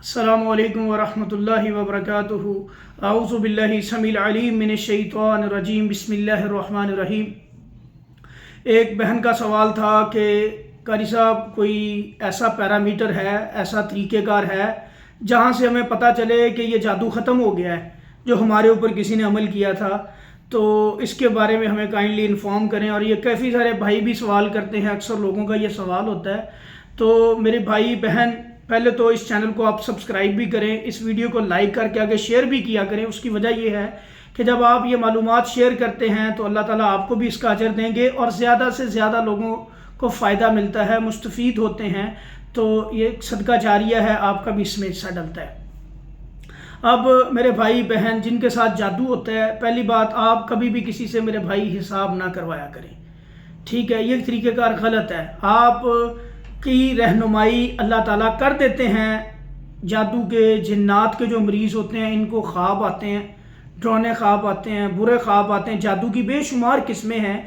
السلام علیکم ورحمۃ اللہ وبرکاتہ۔ اعوذ باللہ سمیع العلیم من الشیطان الرجیم، بسم اللہ الرحمن الرحیم۔ ایک بہن کا سوال تھا کہ قاری صاحب کوئی ایسا پیرامیٹر ہے، ایسا طریقہ کار ہے جہاں سے ہمیں پتہ چلے کہ یہ جادو ختم ہو گیا ہے جو ہمارے اوپر کسی نے عمل کیا تھا، تو اس کے بارے میں ہمیں کائنڈلی انفارم کریں۔ اور یہ کافی سارے بھائی بھی سوال کرتے ہیں، اکثر لوگوں کا یہ سوال ہوتا ہے۔ تو میرے بھائی بہن، پہلے تو اس چینل کو آپ سبسکرائب بھی کریں، اس ویڈیو کو لائک کر کے آگے شیئر بھی کیا کریں۔ اس کی وجہ یہ ہے کہ جب آپ یہ معلومات شیئر کرتے ہیں تو اللہ تعالیٰ آپ کو بھی اس کا اجر دیں گے اور زیادہ سے زیادہ لوگوں کو فائدہ ملتا ہے، مستفید ہوتے ہیں، تو یہ صدقہ جاریہ ہے، آپ کا بھی اس میں حصہ ڈلتا ہے۔ اب میرے بھائی بہن جن کے ساتھ جادو ہوتا ہے، پہلی بات، آپ کبھی بھی کسی سے میرے بھائی حساب نہ کروایا کریں، ٹھیک ہے؟ یہ طریقہ کار غلط ہے۔ آپ کی رہنمائی اللہ تعالیٰ کر دیتے ہیں۔ جادو کے، جنات کے جو مریض ہوتے ہیں، ان کو خواب آتے ہیں، ڈرانے خواب آتے ہیں، برے خواب آتے ہیں۔ جادو کی بے شمار قسمیں ہیں،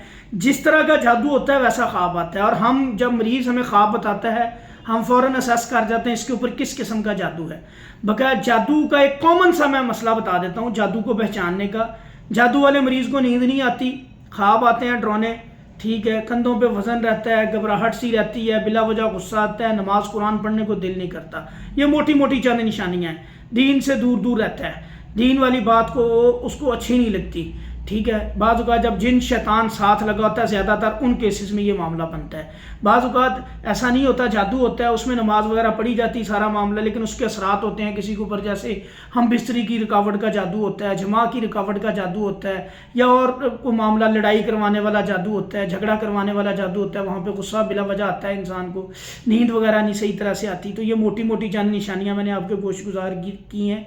جس طرح کا جادو ہوتا ہے ویسا خواب آتا ہے، اور ہم جب مریض ہمیں خواب بتاتا ہے ہم فوراً اسیس کر جاتے ہیں اس کے اوپر کس قسم کا جادو ہے۔ بقایا جادو کا ایک کامن سا میں مسئلہ بتا دیتا ہوں جادو کو پہچاننے کا۔ جادو والے مریض کو نیند نہیں آتی، خواب آتے ہیں ڈرانے، ٹھیک ہے، کندھوں پہ وزن رہتا ہے، گھبراہٹ سی رہتی ہے، بلا وجہ غصہ آتا ہے، نماز قرآن پڑھنے کو دل نہیں کرتا۔ یہ موٹی موٹی چند نشانیاں ہیں۔ دین سے دور دور رہتا ہے، دین والی بات کو اس کو اچھی نہیں لگتی، ٹھیک ہے۔ بعض اوقات جب جن شیطان ساتھ لگا ہوتا ہے، زیادہ تر ان کیسز میں یہ معاملہ بنتا ہے۔ بعض اوقات ایسا نہیں ہوتا، جادو ہوتا ہے اس میں نماز وغیرہ پڑھی جاتی سارا معاملہ، لیکن اس کے اثرات ہوتے ہیں کسی کے اوپر، جیسے ہم بستری کی رکاوٹ کا جادو ہوتا ہے، جماع کی رکاوٹ کا جادو ہوتا ہے، یا اور کوئی معاملہ لڑائی کروانے والا جادو ہوتا ہے، جھگڑا کروانے والا جادو ہوتا ہے، وہاں پہ غصہ بلا وجہ آتا ہے انسان کو، نیند وغیرہ نہیں صحیح طرح سے آتی۔ تو یہ موٹی موٹی چند نشانیاں میں نے آپ کے گوش گزار کی ہیں۔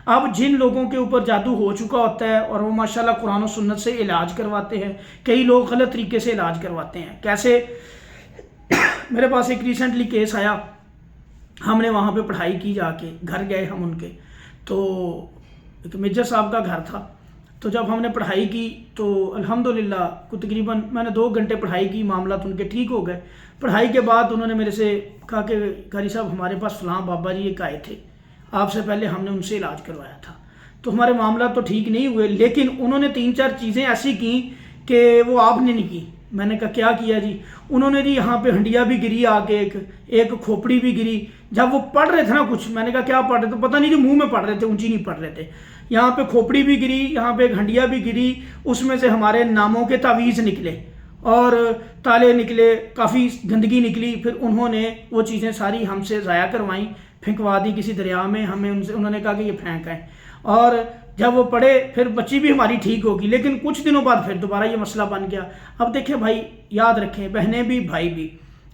اب جن لوگوں کے اوپر جادو ہو چکا ہوتا ہے اور وہ ماشاءاللہ قرآن و سنت سے علاج کرواتے ہیں، کئی لوگ غلط طریقے سے علاج کرواتے ہیں۔ کیسے؟ میرے پاس ایک ریسنٹلی کیس آیا، ہم نے وہاں پہ پڑھائی کی، جا کے گھر گئے ہم ان کے، تو ایک میجر صاحب کا گھر تھا۔ تو جب ہم نے پڑھائی کی تو الحمدللہ تقریباً میں نے 2 گھنٹے پڑھائی کی، معاملات ان کے ٹھیک ہو گئے۔ پڑھائی کے بعد انہوں نے میرے سے کہا کہ قاری صاحب ہمارے پاس فلاں بابا جی ایک آئے تھے، آپ سے پہلے ہم نے ان سے علاج کروایا تھا، تو ہمارے معاملات تو ٹھیک نہیں ہوئے، لیکن انہوں نے 3-4 چیزیں ایسی کی کہ وہ آپ نے نہیں کی۔ میں نے کہا کیا کیا جی؟ انہوں نے جی یہاں پہ ہنڈیا بھی گری، آ کے ایک کھوپڑی بھی گری۔ جب وہ پڑھ رہے تھے نا کچھ، میں نے کہا کیا پڑھ رہے تھے؟ پتہ نہیں، جو منہ میں پڑھ رہے تھے، اونچی نہیں پڑھ رہے تھے۔ یہاں پہ کھوپڑی بھی گری، یہاں پہ ایک ہنڈیا بھی گری، اس میں سے ہمارے ناموں کے تعویذ نکلے اور تالے نکلے، کافی گندگی نکلی۔ پھر انہوں نے وہ چیزیں ساری ہم سے ضائع کروائیں، پھینکوا دی کسی دریا میں، ہمیں انہوں نے کہا کہ یہ پھینک آئے۔ اور جب وہ پڑھے پھر بچی بھی ہماری ٹھیک ہوگی، لیکن کچھ دنوں بعد پھر دوبارہ یہ مسئلہ بن گیا۔ اب دیکھیں بھائی، یاد رکھیں، بہنیں بھی بھائی بھی،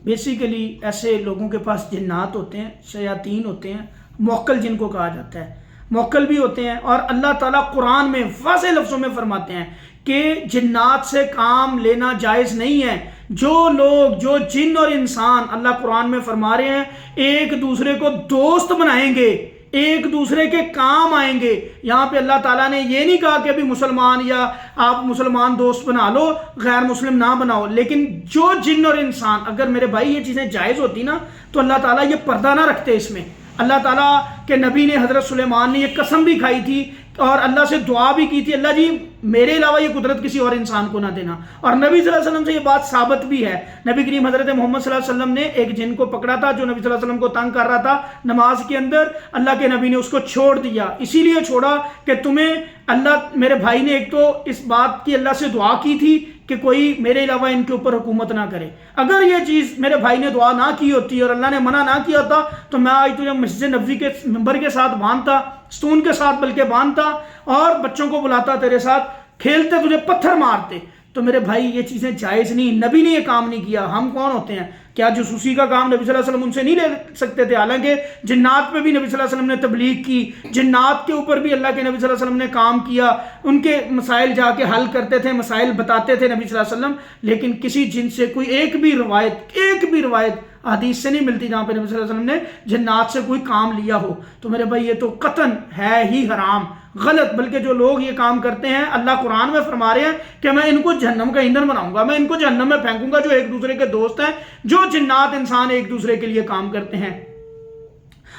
بیسیکلی ایسے لوگوں کے پاس جنات ہوتے ہیں، شیاطین ہوتے ہیں، موکل جن کو کہا جاتا ہے، موکل بھی ہوتے ہیں۔ اور اللہ تعالیٰ قرآن میں واضح لفظوں میں فرماتے ہیں کہ جنات سے کام لینا جائز نہیں ہے۔ جو لوگ، جو جن اور انسان، اللہ قرآن میں فرما رہے ہیں، ایک دوسرے کو دوست بنائیں گے، ایک دوسرے کے کام آئیں گے۔ یہاں پہ اللہ تعالیٰ نے یہ نہیں کہا کہ ابھی مسلمان یا آپ مسلمان دوست بنا لو، غیر مسلم نہ بناؤ، لیکن جو جن اور انسان، اگر میرے بھائی یہ چیزیں جائز ہوتی نا تو اللہ تعالیٰ یہ پردہ نہ رکھتے اس میں۔ اللہ تعالیٰ کے نبی نے، حضرت سلیمان نے یہ قسم بھی کھائی تھی اور اللہ سے دعا بھی کی تھی، اللہ جی میرے علاوہ یہ قدرت کسی اور انسان کو نہ دینا۔ اور نبی صلی اللہ علیہ وسلم سے یہ بات ثابت بھی ہے۔ نبی کریم حضرت محمد صلی اللہ علیہ وسلم نے ایک جن کو پکڑا تھا جو نبی صلی اللہ علیہ وسلم کو تنگ کر رہا تھا نماز کے اندر، اللہ کے نبی نے اس کو چھوڑ دیا۔ اسی لیے چھوڑا کہ تمہیں اللہ، میرے بھائی نے ایک تو اس بات کی اللہ سے دعا کی تھی کہ کوئی میرے علاوہ ان کے اوپر حکومت نہ کرے۔ اگر یہ چیز میرے بھائی نے دعا نہ کی ہوتی اور اللہ نے منع نہ کیا ہوتا تو میں آج تجھے مسجد نبوی کے ممبر کے ساتھ باندھتا، ستون کے ساتھ بلکہ باندھتا، اور بچوں کو بلاتا تیرے ساتھ، کھیلتے، تجھے پتھر مارتے۔ تو میرے بھائی یہ چیزیں جائز نہیں، نبی نے یہ کام نہیں کیا۔ ہم کون ہوتے ہیں؟ کیا جاسوسی کا کام نبی صلی اللہ علیہ وسلم ان سے نہیں لے سکتے تھے؟ حالانکہ جنات پہ بھی نبی صلی اللہ علیہ وسلم نے تبلیغ کی، جنات کے اوپر بھی اللہ کے نبی صلی اللہ علیہ وسلم نے کام کیا، ان کے مسائل جا کے حل کرتے تھے، مسائل بتاتے تھے نبی صلی اللہ علیہ وسلم۔ لیکن کسی جن سے کوئی ایک بھی روایت حدیث سے نہیں ملتی جہاں پہ نبی صلی اللہ علیہ وسلم نے جنات سے کوئی کام لیا ہو۔ تو میرے بھائی یہ تو قطعاً ہے ہی حرام، غلط۔ بلکہ جو لوگ یہ کام کرتے ہیں، اللہ قرآن میں فرما رہے ہیں کہ میں ان کو جہنم کا ایندھن بناؤں گا، میں ان کو جہنم میں پھینکوں گا، جو ایک دوسرے کے دوست ہیں، جو جنات انسان ایک دوسرے کے لیے کام کرتے ہیں۔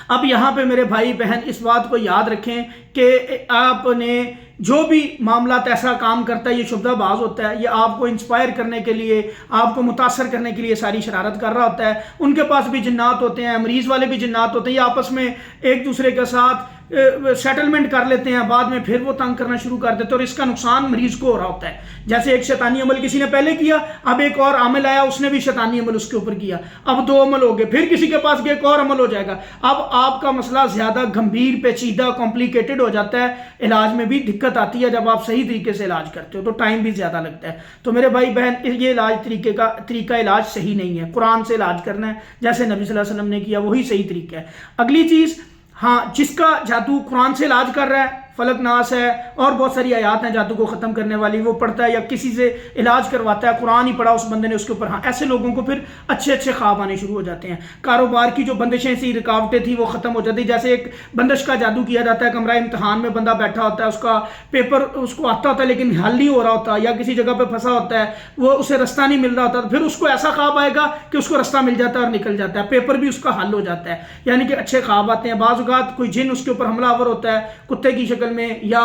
اب یہاں پہ میرے بھائی بہن اس بات کو یاد رکھیں کہ آپ نے جو بھی معاملات ایسا کام کرتا ہے یہ شبدہ باز ہوتا ہے، یہ آپ کو انسپائر کرنے کے لیے، آپ کو متاثر کرنے کے لیے ساری شرارت کر رہا ہوتا ہے۔ ان کے پاس بھی جنات ہوتے ہیں، مریض والے بھی جنات ہوتے ہیں، یہ آپس میں ایک دوسرے کے ساتھ سیٹلمنٹ کر لیتے ہیں، بعد میں پھر وہ تنگ کرنا شروع کر دیتے ہیں، اور اس کا نقصان مریض کو ہو رہا ہوتا ہے۔ جیسے ایک شیطانی عمل کسی نے پہلے کیا، اب ایک اور عامل آیا، اس نے بھی شیطانی عمل اس کے اوپر کیا، اب 2 عمل ہو گئے، پھر کسی کے پاس ایک اور عمل ہو جائے گا۔ اب آپ کا مسئلہ زیادہ گمبھیر، پیچیدہ، کمپلیکیٹڈ ہو جاتا ہے، علاج میں بھی دقت آتی ہے جب آپ صحیح طریقے سے علاج کرتے ہو تو ٹائم بھی زیادہ لگتا ہے۔ تو میرے بھائی بہن یہ طریقہ علاج صحیح نہیں ہے، قرآن سے علاج کرنا ہے جیسے نبی صلی اللہ علیہ وسلم نے کیا، وہی صحیح طریقہ ہے۔ اگلی چیز، ہاں، جس کا جادو قرآن سے علاج کر رہا ہے، فلک ناس ہے اور بہت ساری آیات ہیں جادو کو ختم کرنے والی، وہ پڑھتا ہے یا کسی سے علاج کرواتا ہے، قرآن ہی پڑھا اس بندے نے اس کے اوپر، ہاں ایسے لوگوں کو پھر اچھے خواب آنے شروع ہو جاتے ہیں، کاروبار کی جو بندشیں سی رکاوٹیں تھیں وہ ختم ہو جاتی ہیں۔ جیسے ایک بندش کا جادو کیا جاتا ہے، کمرہ امتحان میں بندہ بیٹھا ہوتا ہے، اس کا پیپر اس کو آتا ہوتا ہے لیکن حل نہیں ہو رہا ہوتا، یا کسی جگہ پہ پھنسا ہوتا ہے، وہ اسے رستہ نہیں مل رہا ہوتا، پھر اس کو ایسا خواب آئے گا کہ اس کو رستہ مل جاتا ہے اور نکل جاتا ہے، پیپر بھی اس کا حل ہو جاتا ہے۔ یعنی کہ اچھے خواب آتے ہیں۔ بعض اوقات کوئی جن اس کے اوپر حملہ آور ہوتا ہے کتے کی شکل میں یا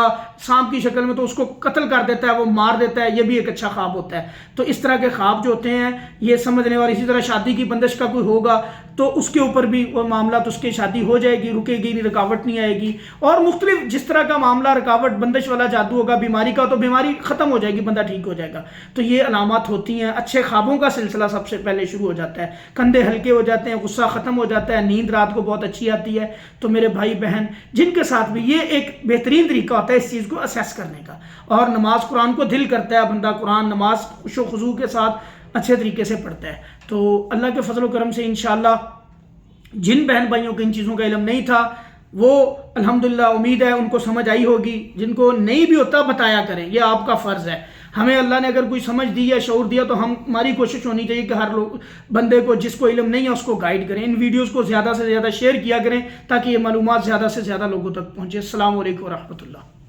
سانپ کی شکل میں، تو اس کو قتل کر دیتا ہے، وہ مار دیتا ہے، یہ بھی ایک اچھا خواب ہوتا ہے۔ تو اس طرح کے خواب جو ہوتے ہیں یہ سمجھنے، اور اسی طرح شادی کی بندش کا کوئی ہوگا تو اس کے اوپر بھی وہ معاملات، اس کی شادی ہو جائے گی، رکے گی نہیں، رکاوٹ نہیں آئے گی، اور مختلف جس طرح کا معاملہ رکاوٹ بندش والا جادو ہوگا بیماری کا تو بیماری ختم ہو جائے گی، بندہ ٹھیک ہو جائے گا۔ تو یہ علامات ہوتی ہیں۔ اچھے خوابوں کا سلسلہ سب سے پہلے شروع ہو جاتا ہے، کندھے ہلکے ہو جاتے ہیں، غصہ ختم ہو جاتا ہے، نیند رات کو بہت اچھی آتی ہے۔ تو میرے بھائی بہن جن کے ساتھ بھی یہ ایک بہترین طریقہ ہوتا ہے اس چیز کو اسیس کرنے کا، اور نماز قرآن کو دل کرتا ہے بندہ، قرآن نماز خشوع و خضوع کے ساتھ اچھے طریقے سے پڑھتا ہے۔ تو اللہ کے فضل و کرم سے انشاءاللہ جن بہن بھائیوں کو ان چیزوں کا علم نہیں تھا وہ الحمدللہ امید ہے ان کو سمجھ آئی ہوگی، جن کو نہیں بھی ہوتا بتایا کریں، یہ آپ کا فرض ہے۔ ہمیں اللہ نے اگر کوئی سمجھ دی ہے، شعور دیا، تو ہماری کوشش ہونی چاہیے کہ ہر بندے کو جس کو علم نہیں ہے اس کو گائیڈ کریں، ان ویڈیوز کو زیادہ سے زیادہ شیئر کیا کریں تاکہ یہ معلومات زیادہ سے زیادہ لوگوں تک پہنچے۔ السلام علیکم ورحمۃ اللہ۔